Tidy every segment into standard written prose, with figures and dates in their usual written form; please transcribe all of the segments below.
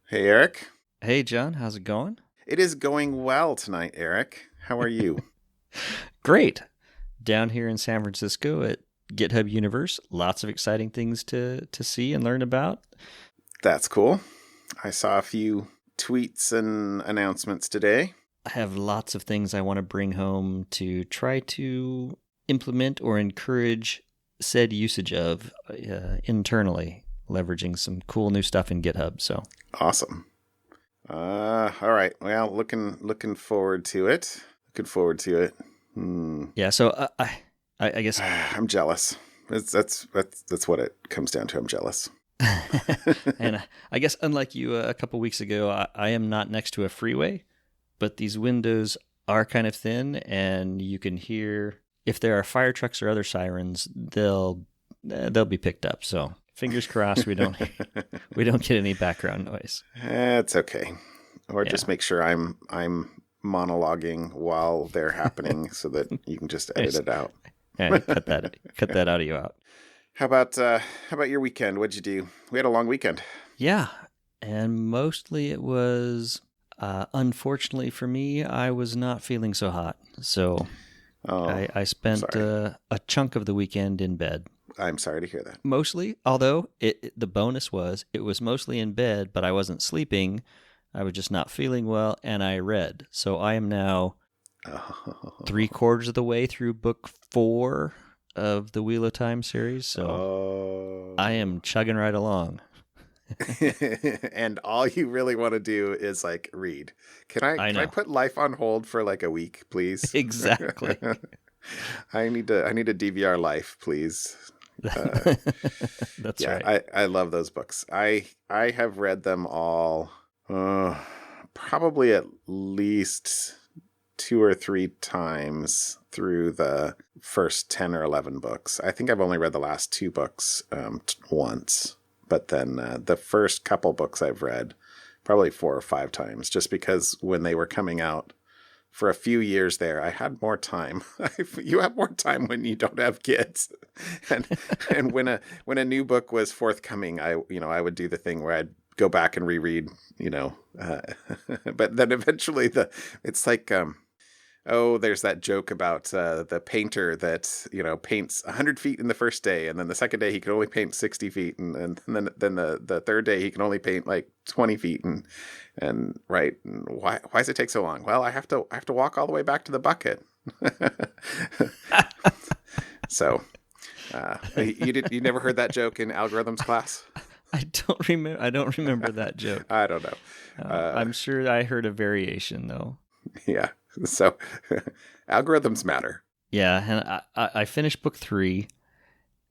Hey, Eric. Hey, John, how's it going? It is going well tonight, Eric. How are you? Great. Down here in San Francisco at GitHub Universe, lots of exciting things to see and learn about. That's cool. I saw a few tweets and announcements today. I have lots of things I want to bring home to try to implement or encourage said usage of internally, leveraging some cool new stuff in GitHub. So Awesome. All right. Well, looking forward to it. Looking forward to it. yeah, so I guess I'm jealous. That's what it comes down to. I'm jealous. and I guess unlike you a couple weeks ago, I am not next to a freeway, but these windows are kind of thin, and you can hear if there are fire trucks or other sirens, they'll be picked up. So fingers crossed we don't get any background noise. It's okay. Or Yeah. just make sure I'm monologuing while they're happening so that you can just edit it out. Yeah, cut that audio out. How about your weekend? What'd you do? We had a long weekend. Yeah, and mostly it was. Unfortunately for me, I was not feeling so hot, so Oh, I spent sorry. a chunk of the weekend in bed. I'm sorry to hear that. Mostly, although the bonus was it was mostly in bed, but I wasn't sleeping. I was just not feeling well, and I read. So I am now Oh. 3/4 of the way through book 4 of the Wheel of Time series. So Oh. I am chugging right along. And all you really want to do is like read. I Can I know. put life on hold for like a week, please? Exactly. I need a DVR life, please. That's Yeah, right. I love those books. I have read them all, probably at least 2 or 3 times through the first 10 or 11 books. I think I've only read the last 2 books once, but then the first couple books I've read probably 4 or 5 times, just because when they were coming out for a few years there, I had more time. You have more time when you don't have kids, and when a new book was forthcoming, I would do the thing where I'd go back and reread, but then eventually it's like there's that joke about the painter that paints 100 feet in the first day, and then the second day he can only paint 60 feet, and then the third day he can only paint like 20 feet, and right, and why does it take so long? Well, I have to walk all the way back to the bucket. So you never heard that joke in algorithms class? I don't remember that joke. I don't know. I'm sure I heard a variation though. Yeah. So algorithms matter. Yeah, and I finished book 3,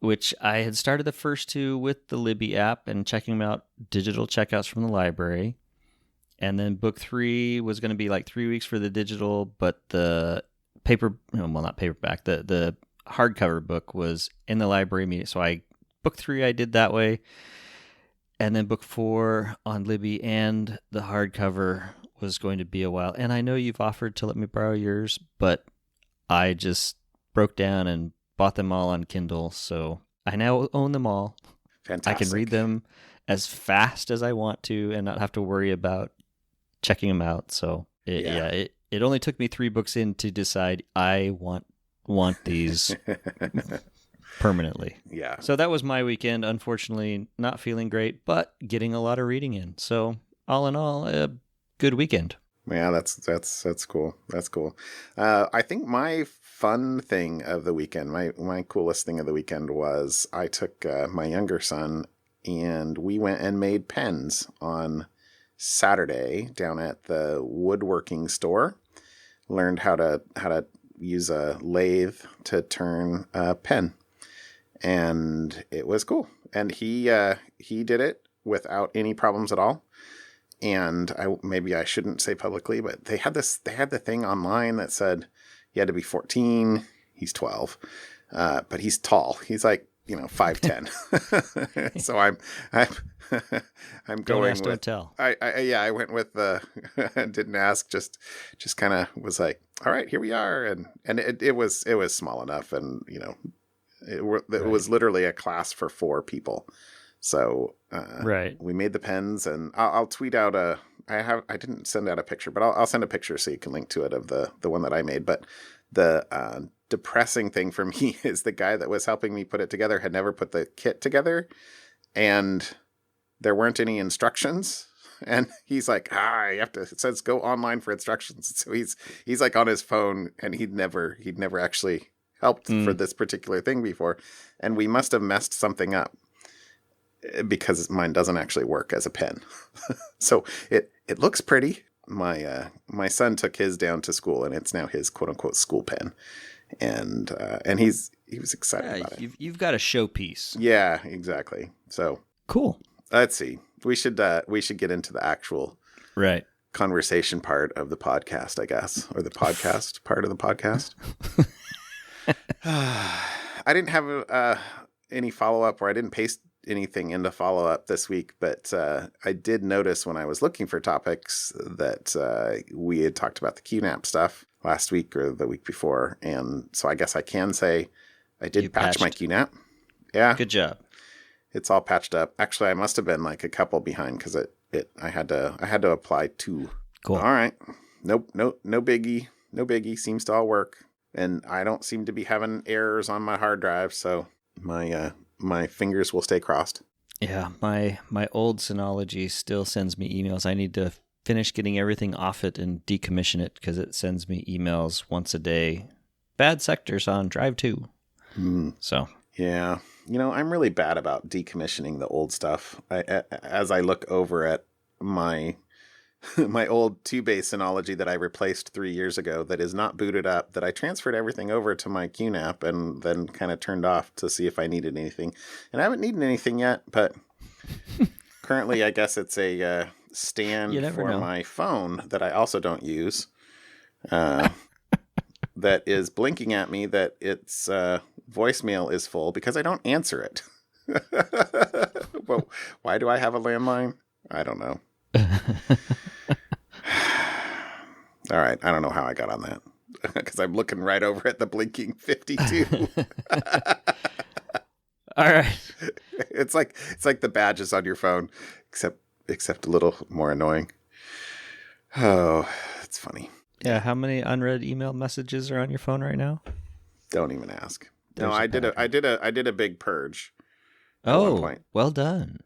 which I had started the first 2 with the Libby app and checking them out, digital checkouts from the library. And then book 3 was going to be like 3 weeks for the digital, but the not paperback, the hardcover book was in the library immediately. So book 3 I did that way. And then book 4 on Libby and the hardcover was going to be a while. And I know you've offered to let me borrow yours, but I just broke down and bought them all on Kindle. So I now own them all. Fantastic. I can read them as fast as I want to and not have to worry about checking them out. So it only took me 3 books in to decide I want these permanently. Yeah. So that was my weekend. Unfortunately, not feeling great, but getting a lot of reading in. So all in all, a good weekend. Yeah, that's cool. That's cool. I think my fun thing of the weekend, my coolest thing of the weekend was I took my younger son and we went and made pens on Saturday down at the woodworking store. Learned how to use a lathe to turn a pen, and it was cool. And he did it without any problems at all. And maybe I shouldn't say publicly, but they had the thing online that said you had to be 14. He's 12, but he's tall. He's like 5'10". So I'm I'm Don't going ask, with don't tell. I went with didn't ask, just kind of was like, all right, here we are, and it was small enough, and it Right. was literally a class for 4 people. So Right. we made the pens, and I'll tweet out I didn't send out a picture, but I'll send a picture so you can link to it of the one that I made. But the depressing thing for me is the guy that was helping me put it together had never put the kit together, and there weren't any instructions. And he's like, you have to, it says go online for instructions. So he's like on his phone, and he'd never actually helped for this particular thing before. And we must have messed something up because mine doesn't actually work as a pen. So it looks pretty. My son took his down to school, and it's now his quote unquote school pen. And he was excited about it. You've got a showpiece. Yeah, exactly. So cool. Let's see. We should get into the actual conversation part of the podcast, I guess, or the podcast part of the podcast. I didn't have any follow-up, or I didn't paste anything into follow-up this week, but I did notice when I was looking for topics that we had talked about the QNAP stuff last week or the week before, and so I guess I can say I did patch my QNAP. Yeah. Good job. It's all patched up. Actually, I must have been like a couple behind because I had to apply 2. Cool. All right. Nope. No biggie. No biggie. Seems to all work. And I don't seem to be having errors on my hard drive, so my fingers will stay crossed. Yeah, my old Synology still sends me emails. I need to finish getting everything off it and decommission it because it sends me emails once a day. Bad sectors on drive 2. So yeah. I'm really bad about decommissioning the old stuff. As I look over at my old 2-base Synology that I replaced 3 years ago that is not booted up, that I transferred everything over to my QNAP and then kind of turned off to see if I needed anything. And I haven't needed anything yet, but currently I guess it's a stand for my phone that I also don't use that is blinking at me that its voicemail is full because I don't answer it. Well, why do I have a landline? I don't know. All right. I don't know how I got on that because I'm looking right over at the blinking 52. All right. It's like the badges on your phone, except a little more annoying. Oh, it's funny. Yeah. How many unread email messages are on your phone right now? Don't even ask. No, I did a big purge. Oh, well done.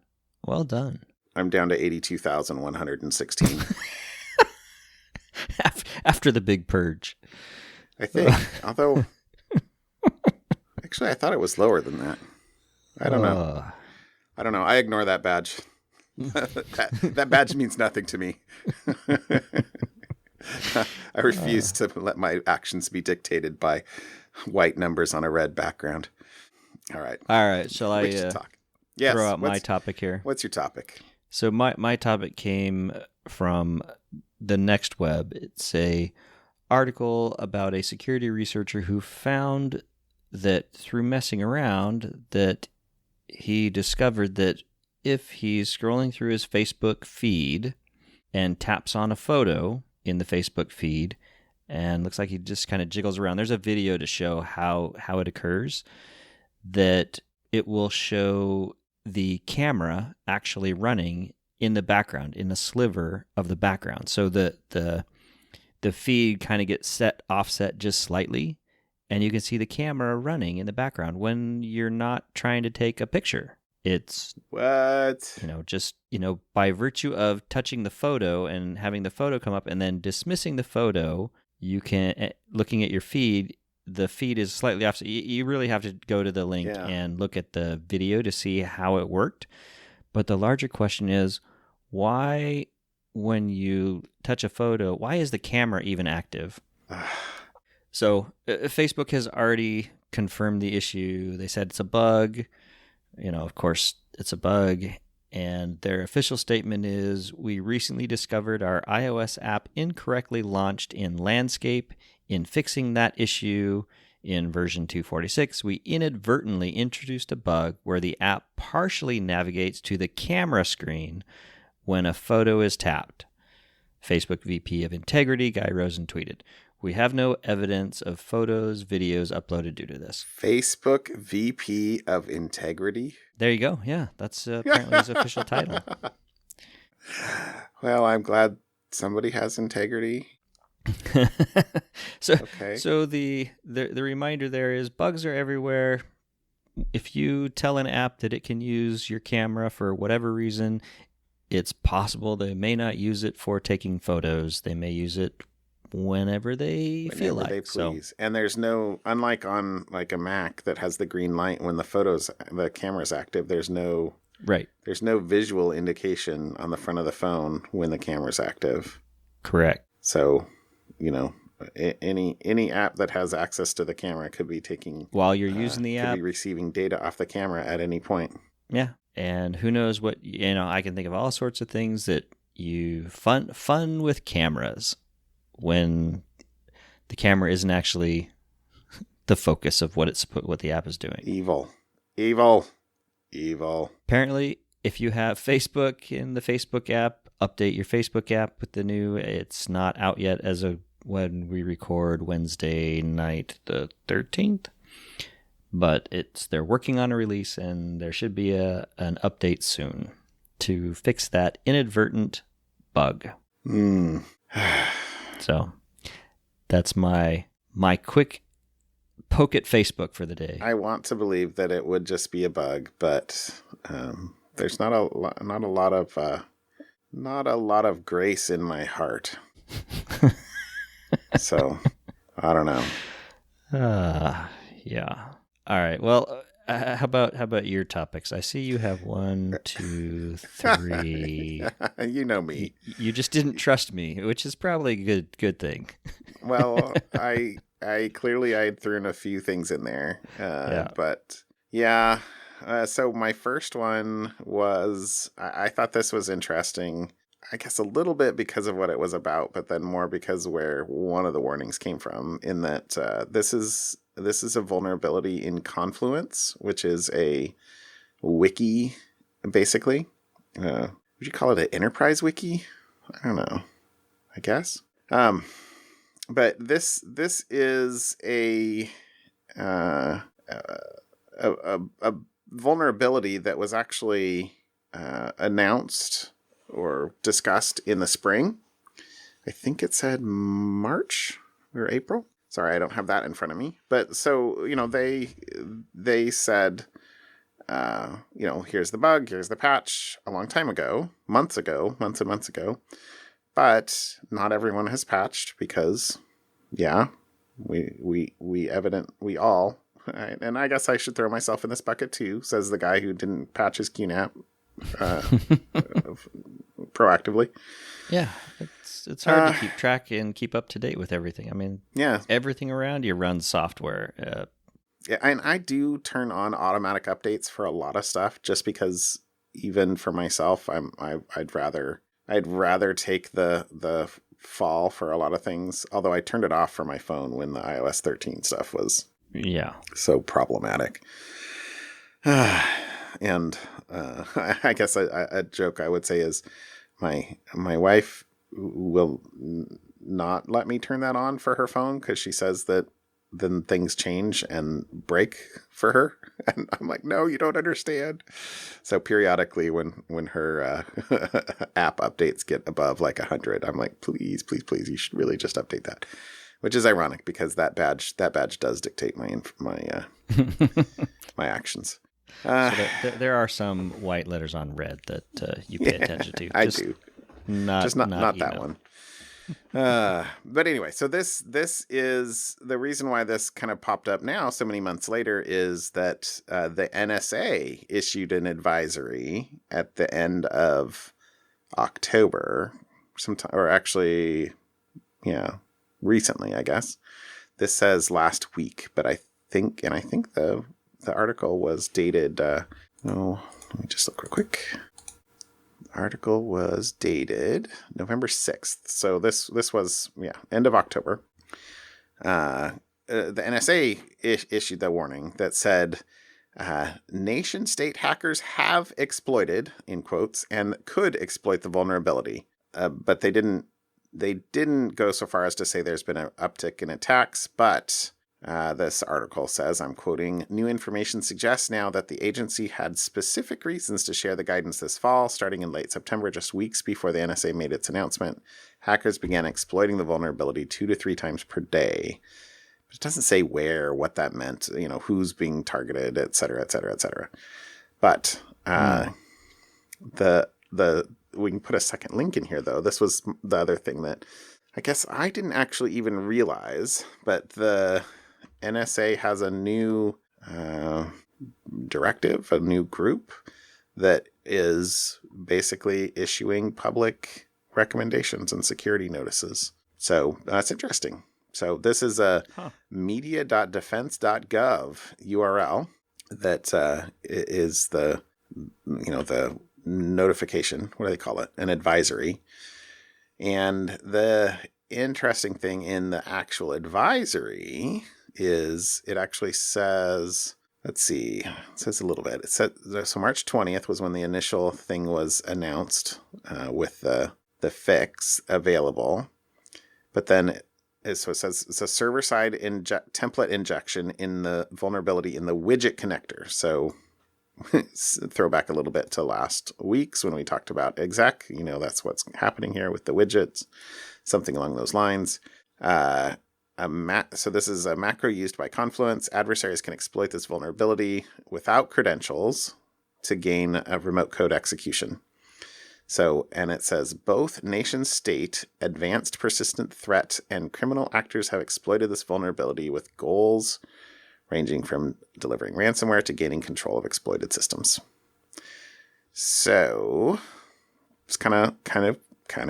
Well done. I'm down to 82,116. After the big purge. I think. Although, actually, I thought it was lower than that. I don't know. I ignore that badge. that badge means nothing to me. I refuse to let my actions be dictated by white numbers on a red background. All right. Shall I talk? Yes. Throw out my topic here? What's your topic? So my topic came from the Next Web. It's a article about a security researcher who found that through messing around that he discovered that if he's scrolling through his Facebook feed and taps on a photo in the Facebook feed and looks like he just kind of jiggles around. There's a video to show how it occurs, that it will show the camera actually running in the background, in a sliver of the background. So the feed kind of gets offset just slightly, and you can see the camera running in the background when you're not trying to take a picture. It's just by virtue of touching the photo and having the photo come up and then dismissing the photo, you can, looking at your feed, the feed is slightly off. So you really have to go to the link and look at the video to see how it worked. But the larger question is, why, when you touch a photo, why is the camera even active? So Facebook has already confirmed the issue. They said it's a bug. Of course, it's a bug. And their official statement is, we recently discovered our iOS app incorrectly launched in Landscape. In fixing that issue in version 246, we inadvertently introduced a bug where the app partially navigates to the camera screen when a photo is tapped. Facebook VP of Integrity, Guy Rosen, tweeted, "We have no evidence of photos, videos uploaded due to this." Facebook VP of Integrity? There you go. Yeah, that's apparently his official title. Well, I'm glad somebody has integrity. So, Okay. so the reminder there is bugs are everywhere. If you tell an app that it can use your camera for whatever reason, it's possible they may not use it for taking photos. They may use it whenever they feel like. They please. And there's no, unlike on like a Mac that has the green light when the camera's active, there's no visual indication on the front of the phone when the camera's active. Correct. So, any app that has access to the camera could be taking, while you're using the app, could be receiving data off the camera at any point. Yeah. And who knows what, I can think of all sorts of things that you fun with cameras when the camera isn't actually the focus of what the app is doing. Evil. Apparently, if you have Facebook in the Facebook app, update your Facebook app with the new. It's not out yet as of when we record Wednesday night, the 13th. But they're working on a release, and there should be an update soon to fix that inadvertent bug. So that's my quick poke at Facebook for the day. I want to believe that it would just be a bug, but there's not a lot of grace in my heart. So I don't know. Yeah. All right. Well, how about your topics? I see you have 1, 2, 3. You know me. You just didn't trust me, which is probably a good thing. Well, I clearly I'd thrown a few things in there, but yeah. So my first one was I thought this was interesting. I guess a little bit because of what it was about, but then more because where one of the warnings came from. In that this is a vulnerability in Confluence, which is a wiki, basically. Would you call it an enterprise wiki? I don't know. I guess. But this is a vulnerability that was actually announced or discussed in the spring. I think it said March or April. Sorry, I don't have that in front of me. But so, they said, here's the bug, here's the patch a long time ago, months and months ago. But not everyone has patched because, we all, and I guess I should throw myself in this bucket too, says the guy who didn't patch his QNAP proactively. Yeah, it's hard to keep track and keep up to date with everything. I mean, everything around you runs software. Yeah, and I do turn on automatic updates for a lot of stuff, just because even for myself, I'd rather take the fall for a lot of things. Although I turned it off for my phone when the iOS 13 stuff was so problematic. And I guess a joke I would say is my wife will not let me turn that on for her phone because she says that then things change and break for her. And I'm like, no, you don't understand. So periodically when her app updates get above like 100, I'm like, please, you should really just update that. Which is ironic because that badge does dictate my my actions. So there are some white letters on red that you pay attention to. I do. Not that one. But anyway, so this is the reason why this kind of popped up now so many months later is that the NSA issued an advisory at the end of October, sometime, or actually, recently, I guess. This says last week, but I think the article was dated. Let me just look real quick. The article was dated November 6th. So this was, end of October. The NSA issued the warning that said, nation state hackers have exploited, in quotes, and could exploit the vulnerability. But they didn't they didn't go so far as to say there's been an uptick in attacks, but this article says, I'm quoting, "New information suggests now that the agency had specific reasons to share the guidance this fall. Starting in late September, just weeks before the NSA made its announcement, hackers began exploiting the vulnerability 2 to 3 times per day." But it doesn't say where, what that meant, who's being targeted, et cetera, et cetera, et cetera. But we can put a second link in here, though. This was the other thing that I guess I didn't actually even realize, but the NSA has a new directive, a new group that is basically issuing public recommendations and security notices. So that's interesting. So this is a media.defense.gov URL that is the notification. What do they call it? An advisory. And the interesting thing in the actual advisory is it actually says, let's see, it says a little bit. It said, so March 20th was when the initial thing was announced with the fix available. But then it says it's a server-side template injection in the vulnerability in the widget connector. So throw back a little bit to last week's when we talked about exec. That's what's happening here with the widgets, something along those lines. So this is a macro used by Confluence. Adversaries can exploit this vulnerability without credentials to gain a remote code execution. So, and it says both nation state, advanced persistent threat, and criminal actors have exploited this vulnerability with goals ranging from delivering ransomware to gaining control of exploited systems. So it's kind of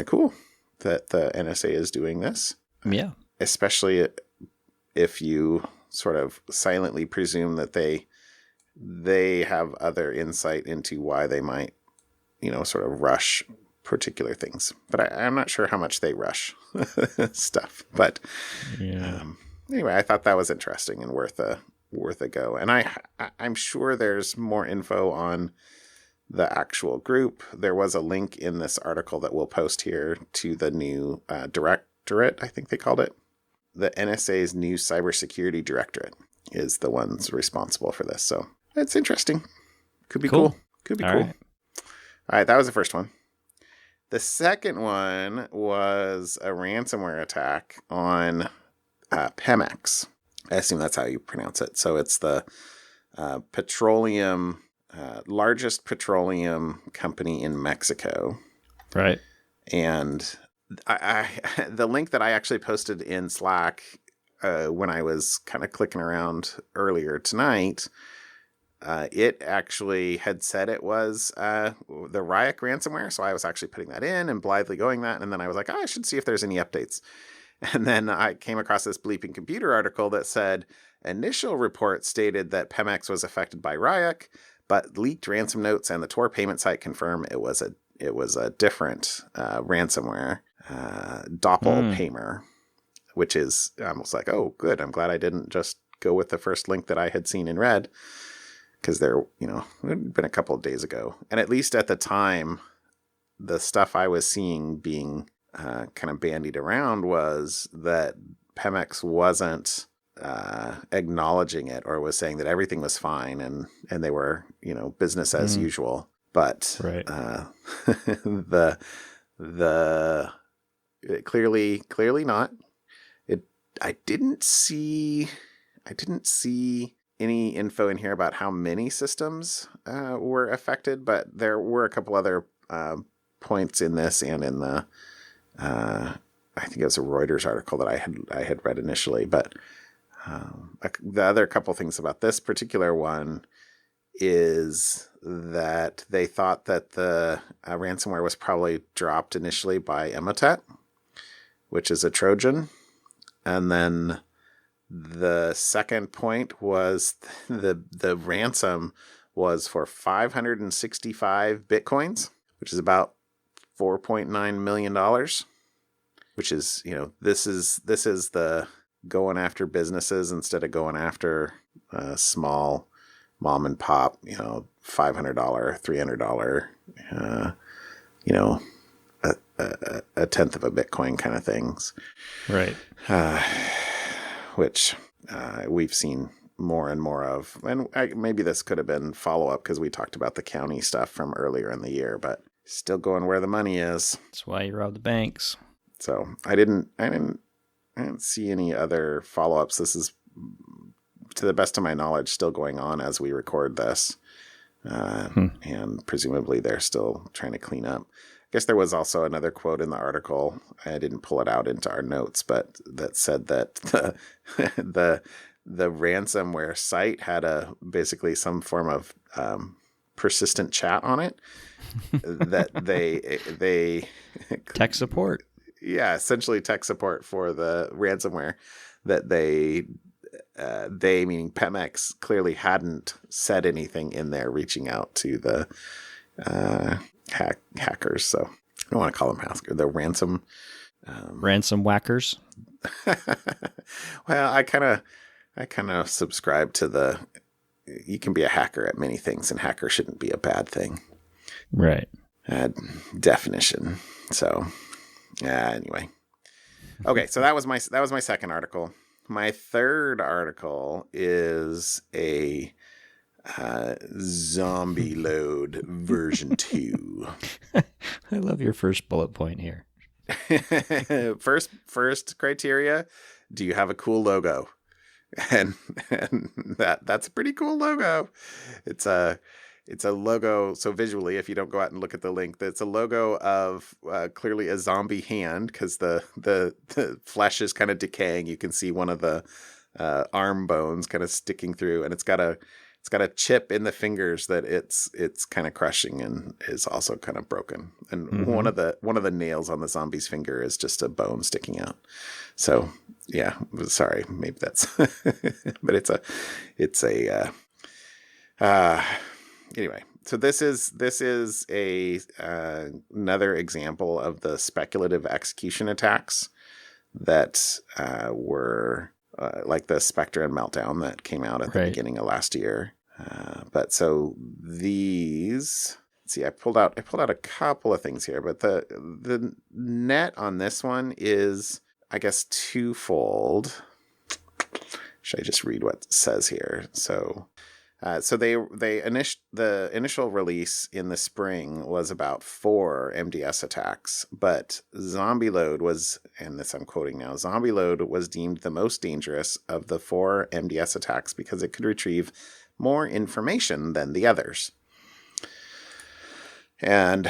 cool that the NSA is doing this. Yeah. Especially if you sort of silently presume that they have other insight into why they might, sort of rush particular things. But I'm not sure how much they rush stuff. But anyway, I thought that was interesting and worth a go. And I'm sure there's more info on the actual group. There was a link in this article that we'll post here to the new directorate, I think they called it. The NSA's new cybersecurity directorate is the ones responsible for this. So it's interesting. Could be cool. Could be cool. All right, that was the first one. The second one was a ransomware attack on Pemex. I assume that's how you pronounce it. So it's the largest petroleum company in Mexico. Right. And the link that I actually posted in Slack when I was kind of clicking around earlier tonight, it actually had said it was the Ryuk ransomware. So I was actually putting that in and blithely going that. And then I was like, I should see if there's any updates. And then I came across this Bleeping Computer article that said initial reports stated that Pemex was affected by Ryuk, but leaked ransom notes and the Tor payment site confirm it was a different ransomware, Doppelpaymer, which is almost like, oh, good. I'm glad I didn't just go with the first link that I had seen in red, because it had been a couple of days ago. And at least at the time, the stuff I was seeing being kind of bandied around was that Pemex wasn't acknowledging it, or was saying that everything was fine and they were, business as usual. But right. Clearly not. I didn't see any info in here about how many systems were affected, but there were a couple other points in this and in the I think it was a Reuters article that I had read initially. But the other couple things about this particular one is that they thought that the ransomware was probably dropped initially by Emotet, which is a Trojan. And then the second point was the ransom was for 565 Bitcoins, which is about $4.9 million, which is, this is the going after businesses instead of going after small mom and pop, $500, $300, a tenth of a Bitcoin kind of things. Right. Which we've seen more and more of. And maybe this could have been follow-up because we talked about the county stuff from earlier in the year, but still going where the money is. That's why you rob the banks. So I didn't see any other follow-ups. This is, to the best of my knowledge, still going on as we record this. And presumably they're still trying to clean up. I guess there was also another quote in the article. I didn't pull it out into our notes, but that said that the ransomware site had basically some form of persistent chat on it that they tech support. Yeah, essentially tech support for the ransomware that they meaning Pemex clearly hadn't said anything in there reaching out to the hackers. So I don't want to call them hackers. The ransom whackers. Well, I kind of subscribe to you can be a hacker at many things, and hacker shouldn't be a bad thing. Right. Definition. So anyway. Okay, so that was my second article. My third article is a Zombieload version 2. I love your first bullet point here. First criteria, do you have a cool logo? And that's a pretty cool logo. It's a logo. So visually, if you don't go out and look at the link, that's a logo of clearly a zombie hand, because the flesh is kind of decaying. You can see one of the arm bones kind of sticking through, and it's got a chip in the fingers that it's kind of crushing and is also kind of broken. And one of the nails on the zombie's finger is just a bone sticking out. So yeah, sorry, maybe that's, but it's a anyway. So this is another example of the speculative execution attacks that were like the Spectre and Meltdown that came out at the beginning of last year. But so these, let's see, I pulled out a couple of things here, but the net on this one is, I guess, twofold. Should I just read what it says here? So the initial release in the spring was about 4 MDS attacks, but Zombieload was, and this I'm quoting now, Zombieload was deemed the most dangerous of the 4 MDS attacks because it could retrieve more information than the others. And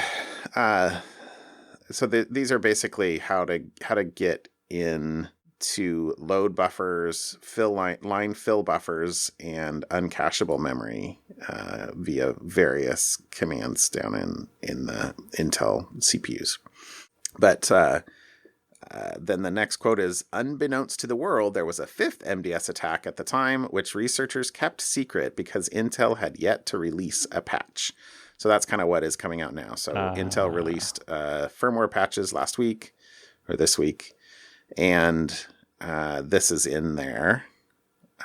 so these are basically how to get in to load buffers, line fill buffers, and uncacheable memory via various commands down in the Intel CPUs. But then the next quote is, unbeknownst to the world, there was a 5th MDS attack at the time, which researchers kept secret because Intel had yet to release a patch. So that's kind of what is coming out now. So Intel released firmware patches last week, or this week, and this is in there.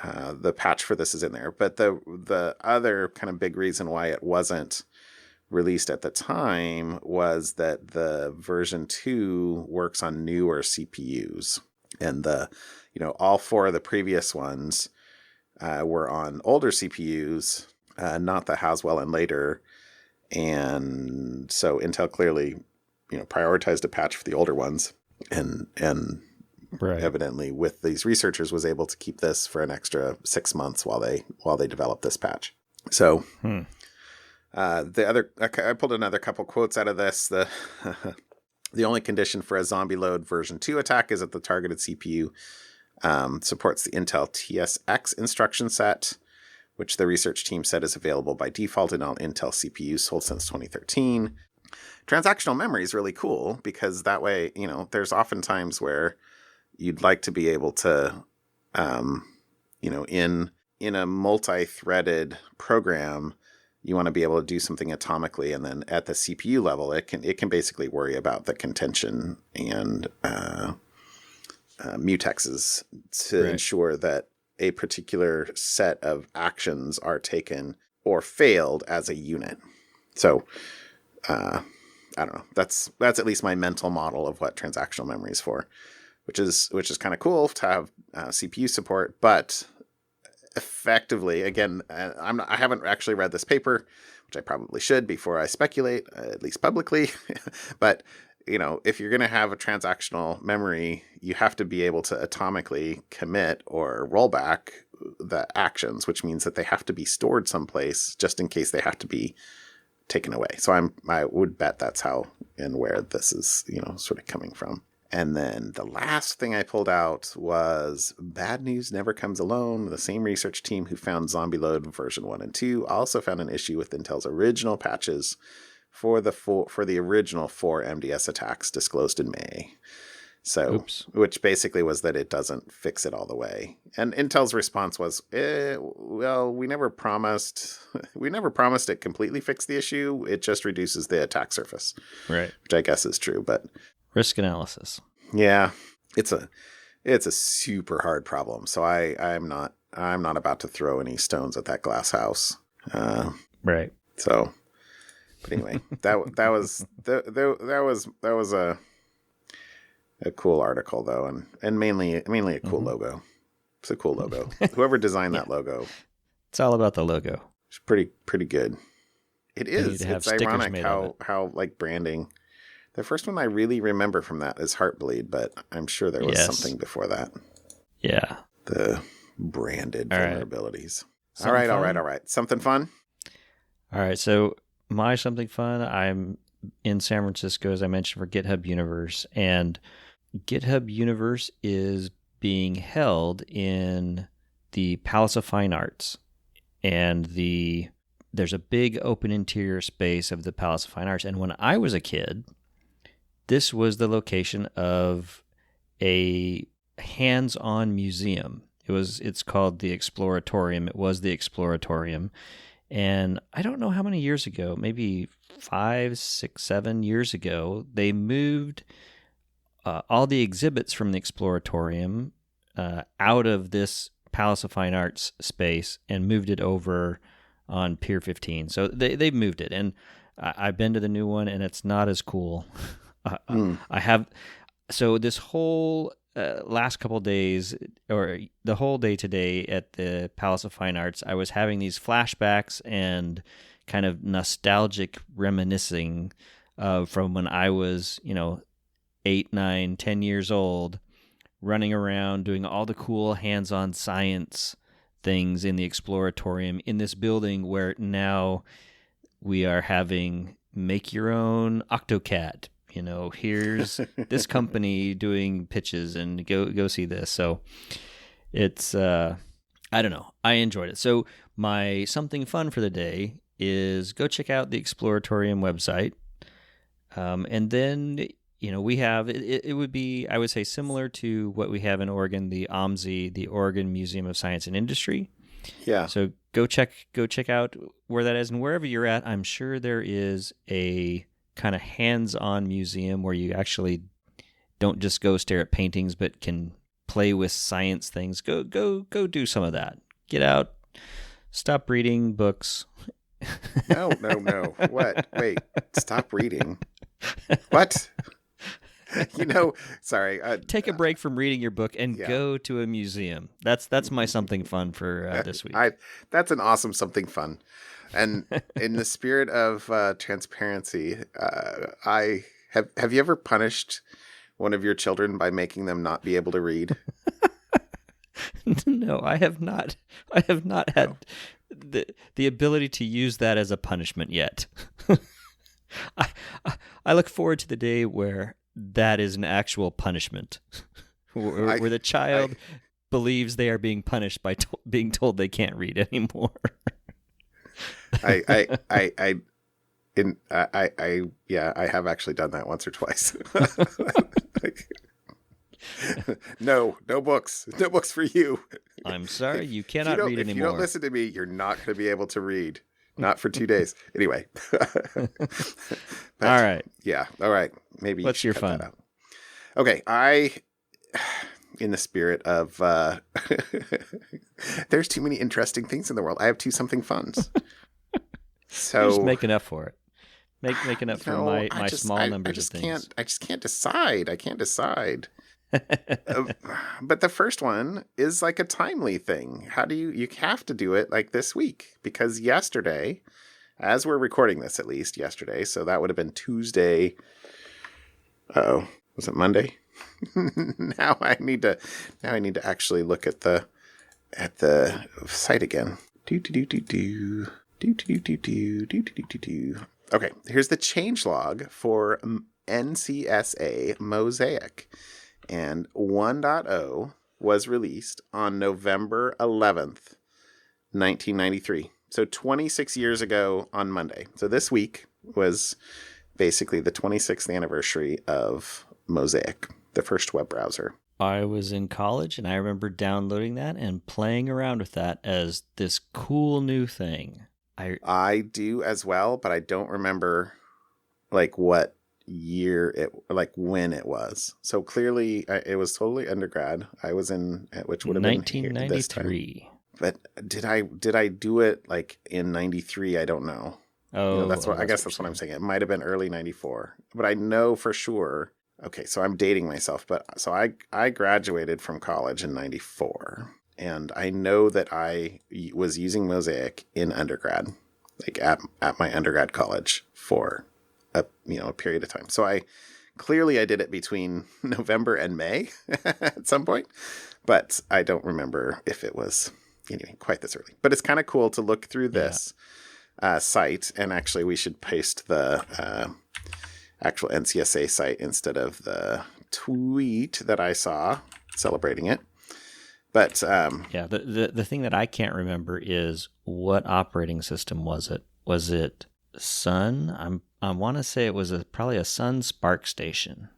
The patch for this is in there. But the other kind of big reason why it wasn't released at the time was that the version 2 works on newer CPUs, and all 4 of the previous ones were on older CPUs, not the Haswell and later. And so Intel clearly, prioritized a patch for the older ones, and evidently with these researchers was able to keep this for an extra 6 months while they developed this patch. So I pulled another couple quotes out of this. The only condition for a Zombieload version 2 attack is that the targeted CPU supports the Intel TSX instruction set, which the research team said is available by default in all Intel CPUs sold since 2013. Transactional memory is really cool because that way, there's often times where you'd like to be able to, in a multi-threaded program, you want to be able to do something atomically, and then at the CPU level, it can basically worry about the contention and mutexes to ensure that a particular set of actions are taken or failed as a unit. So I don't know. That's at least my mental model of what transactional memory is for, which is kind of cool to have CPU support. But effectively, again, I haven't actually read this paper, which I probably should before I speculate, at least publicly. But if you're going to have a transactional memory, you have to be able to atomically commit or roll back the actions, which means that they have to be stored someplace just in case they have to be taken away. So I would bet that's how and where this is, sort of coming from. And then the last thing I pulled out was Bad News Never Comes Alone. The same research team who found Zombieload version 1 and 2 also found an issue with Intel's original patches for the original 4 MDS attacks disclosed in May. So, Oops. Which basically was that it doesn't fix it all the way. And Intel's response was, well, we never promised it completely fixed the issue. It just reduces the attack surface. Right. Which I guess is true, but risk analysis. Yeah. It's a super hard problem. So I'm not about to throw any stones at that glass house. Right. So, but anyway, that was a cool article though, and mainly a cool logo. It's a cool logo. Whoever designed that logo, it's all about the logo. It's pretty good. It is. It's ironic how like branding. The first one I really remember from that is Heartbleed, but I'm sure there was something before that. Yeah. The branded vulnerabilities. All right. Something fun? All right. So my something fun, I'm in San Francisco, as I mentioned, for GitHub Universe. And GitHub Universe is being held in the Palace of Fine Arts. And there's a big open interior space of the Palace of Fine Arts. And when I was a kid, this was the location of a hands-on museum. It's called the Exploratorium. It was the Exploratorium. And I don't know how many years ago, maybe 5, 6, 7 years ago, they moved all the exhibits from the Exploratorium out of this Palace of Fine Arts space and moved it over on Pier 15. So they've moved it. And I've been to the new one, and it's not as cool. So this whole last couple days, or the whole day today at the Palace of Fine Arts, I was having these flashbacks and kind of nostalgic reminiscing from when I was, 8, 9, 10 years old, running around doing all the cool hands-on science things in the Exploratorium in this building where now we are having make your own AutoCAD. Here's this company doing pitches and go see this. So it's, I don't know. I enjoyed it. So my something fun for the day is go check out the Exploratorium website. And then, we have, it would be, I would say, similar to what we have in Oregon, the OMSI, the Oregon Museum of Science and Industry. Yeah. So go check out where that is. And wherever you're at, I'm sure there is a kind of hands-on museum where you actually don't just go stare at paintings, but can play with science things. Go do some of that. Get out. Stop reading books. No. What? Wait. Stop reading. What? Sorry. Take a break from reading your book and go to a museum. That's my something fun for this week. That's an awesome something fun. And in the spirit of transparency, have you ever punished one of your children by making them not be able to read? No, I have not. I have not had the ability to use that as a punishment yet. I look forward to the day where that is an actual punishment, where the child believes they are being punished by being told they can't read anymore. I have actually done that once or twice. No books for you. I'm sorry, you cannot read anymore. If you don't listen to me, you're not going to be able to read. Not for 2 days. Anyway. All right. Yeah. All right. Maybe what's your fun? Okay. In the spirit of there's too many interesting things in the world, I have 2 something funs. So just making up for it. making up for my small numbers of things. I just can't decide. I can't decide. But the first one is like a timely thing. How do you have to do it like this week? Because yesterday, as we're recording this, at least yesterday, so that would have been Tuesday. Uh-oh, was it Monday? Now I need to actually look at the site again. Okay, here's the changelog for NCSA Mosaic. And 1.0 was released on November 11th, 1993. So 26 years ago on Monday. So this week was basically the 26th anniversary of Mosaic, the first web browser. I was in college, and I remember downloading that and playing around with that as this cool new thing. I do as well, but I don't remember like what year when it was. So clearly it was totally undergrad. I was in, which would have been 1993. But did I do it like in 93? I don't know. Oh, that's what I guess that's what I'm saying. It might have been early 94, but I know for sure. Okay, so I'm dating myself, but so I graduated from college in 94, and I know that I was using Mosaic in undergrad, like at my undergrad college for a period of time. So I did it between November and May at some point, but I don't remember if it was quite this early. But it's kind of cool to look through this site, and actually we should paste the actual NCSA site instead of the tweet that I saw celebrating it. But the thing that I can't remember is what operating system was it? Was it Sun? I want to say it was probably a Sun Spark Station.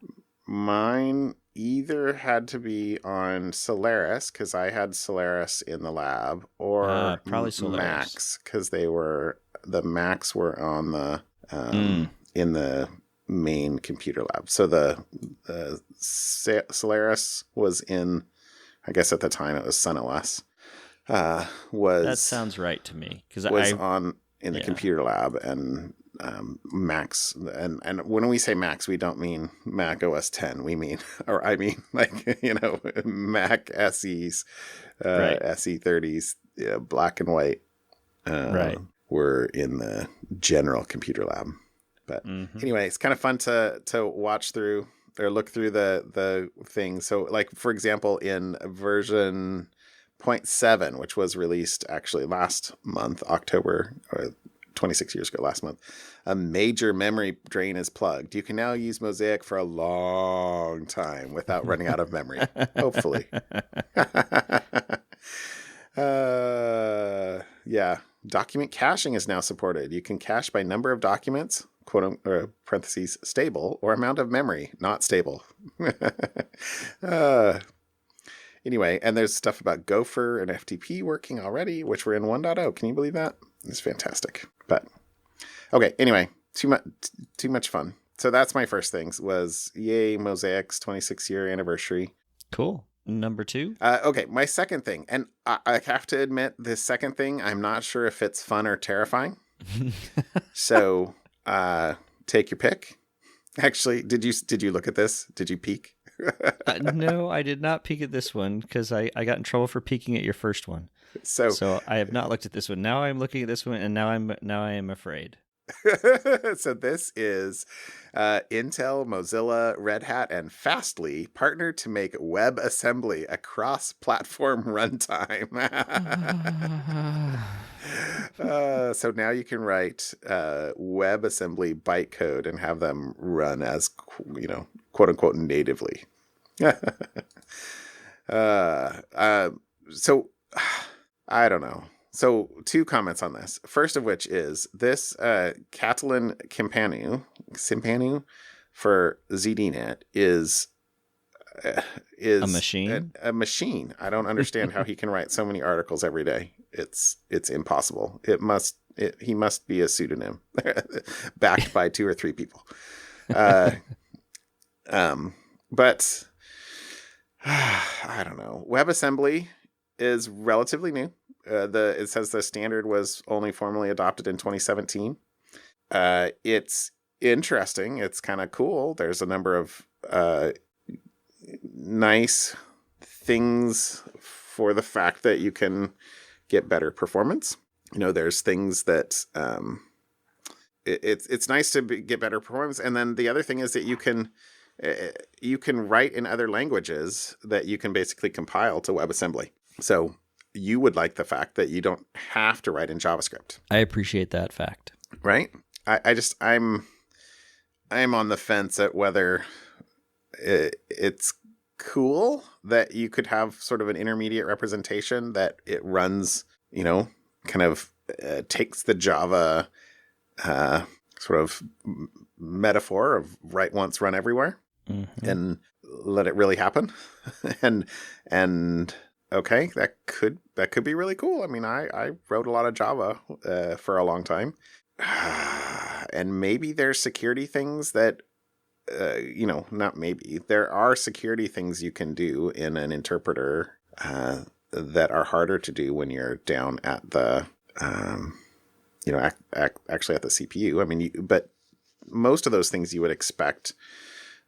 Mine either had to be on Solaris, because I had Solaris in the lab, or probably Solaris. Macs, because the Macs were on the in the main computer lab. So the Solaris was in, I guess at the time it was Sun OS. That sounds right to me, because was on in the computer lab, and Macs, and when we say Macs, we don't mean Mac OS 10. We mean, or I mean, like Mac SEs, SE30s, black and white, were in the general computer lab. But anyway, it's kind of fun to watch through or look through the things. So, like for example, in version 0.7, which was released actually last month, October, or 26 years ago, last month, a major memory drain is plugged. You can now use Mosaic for a long time without running out of memory, hopefully. Document caching is now supported. You can cache by number of documents, quote or parentheses, stable, or amount of memory, not stable. Anyway, and there's stuff about Gopher and FTP working already, which were in 1.0. Can you believe that? It's fantastic. But okay, anyway, too much fun. So that's my first thing, was yay, Mosaic's 26-year anniversary. Cool. Number 2? Okay, my second thing, and I have to admit, this second thing, I'm not sure if it's fun or terrifying. So take your pick. Actually, did you look at this? Did you peek? No, I did not peek at this one, because I got in trouble for peeking at your first one. So I have not looked at this one. Now I'm looking at this one, and now I am afraid. So this is Intel, Mozilla, Red Hat, and Fastly partnered to make WebAssembly a cross-platform runtime. So now you can write WebAssembly bytecode and have them run as, quote unquote, natively. So I don't know. So 2 comments on this. First of which is this Catalan Cimpanu for ZDNet is a machine. A machine. I don't understand how he can write so many articles every day. It's impossible. He must be a pseudonym backed by 2 or 3 people. But I don't know. WebAssembly is relatively new. It says the standard was only formally adopted in 2017. It's interesting. It's kind of cool. There's a number of nice things for the fact that you can get better performance. There's things that it's nice to get better performance. And then the other thing is that you can write in other languages that you can basically compile to WebAssembly. So you would like the fact that you don't have to write in JavaScript. I appreciate that fact. Right? I'm on the fence at whether it's cool that you could have sort of an intermediate representation that it runs, kind of takes the Java sort of metaphor of write once, run everywhere, and let it really happen. and okay, that could be really cool. I mean, I wrote a lot of Java for a long time. And maybe there's security things that, not maybe. There are security things you can do in an interpreter that are harder to do when you're down at the, actually at the CPU. I mean, but most of those things you would expect,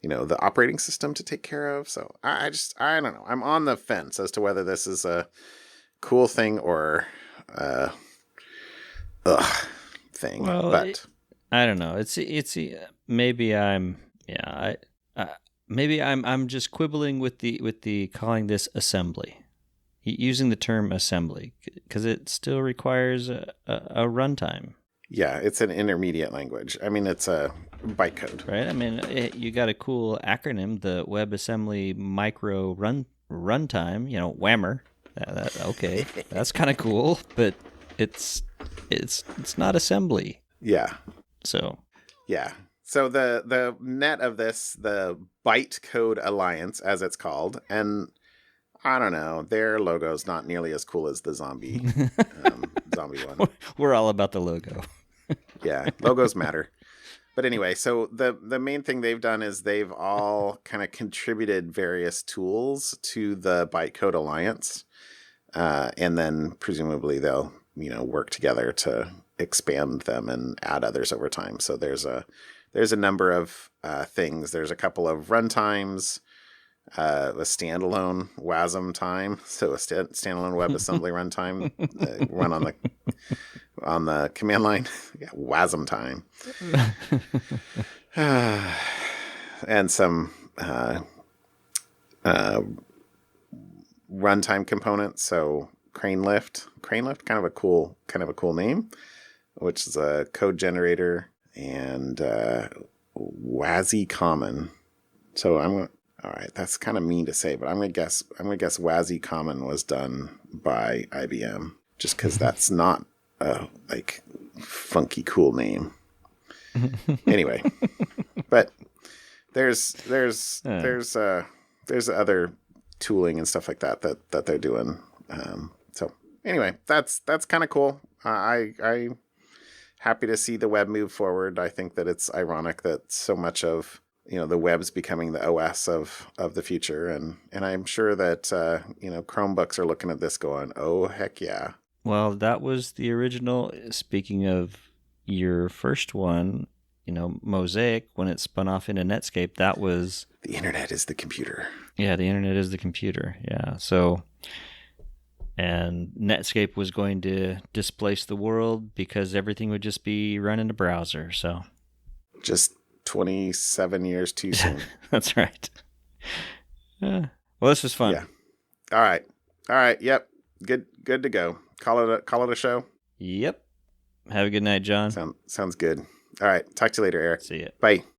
the operating system to take care of. So I don't know. I'm on the fence as to whether this is a cool thing or thing. Well, but I don't know. It's maybe I'm just quibbling with the calling this assembly, using the term assembly because it still requires a runtime. Yeah, it's an intermediate language. I mean, it's a bytecode, right? I mean, you got a cool acronym, the WebAssembly Micro Runtime. WAMR. Okay, that's kind of cool, but it's not assembly. Yeah. So. Yeah. So the net of this, the Bytecode Alliance, as it's called, and I don't know, their logo's not nearly as cool as the zombie one. We're all about the logo. Yeah, logos matter. But anyway, so the main thing they've done is they've all kind of contributed various tools to the Bytecode Alliance, and then presumably they'll work together to expand them and add others over time. So there's a number of things. There's a couple of runtimes, a standalone WASM time, so a standalone WebAssembly runtime run on the command line. Yeah, WASM time, and some runtime components. So Crane Lift, kind of a cool name, which is a code generator, and WASI Common. So all right, that's kind of mean to say, but I'm gonna guess WASI Common was done by IBM, just because that's not a funky cool name. Anyway, but there's other tooling and stuff like that they're doing. So anyway, that's kind of cool. I happy to see the web move forward. I think that it's ironic that so much of the web's becoming the OS of the future, and I'm sure that Chromebooks are looking at this going, oh heck yeah. Well, that was the original. Speaking of your first one, Mosaic, when it spun off into Netscape, that was the internet is the computer. Yeah, the internet is the computer. Yeah, so. And Netscape was going to displace the world because everything would just be run in a browser. So, just 27 years too soon. That's right. Well, this was fun. Yeah. All right. Yep. Good to go. Call it a show. Yep. Have a good night, John. Sounds good. All right. Talk to you later, Eric. See ya. Bye.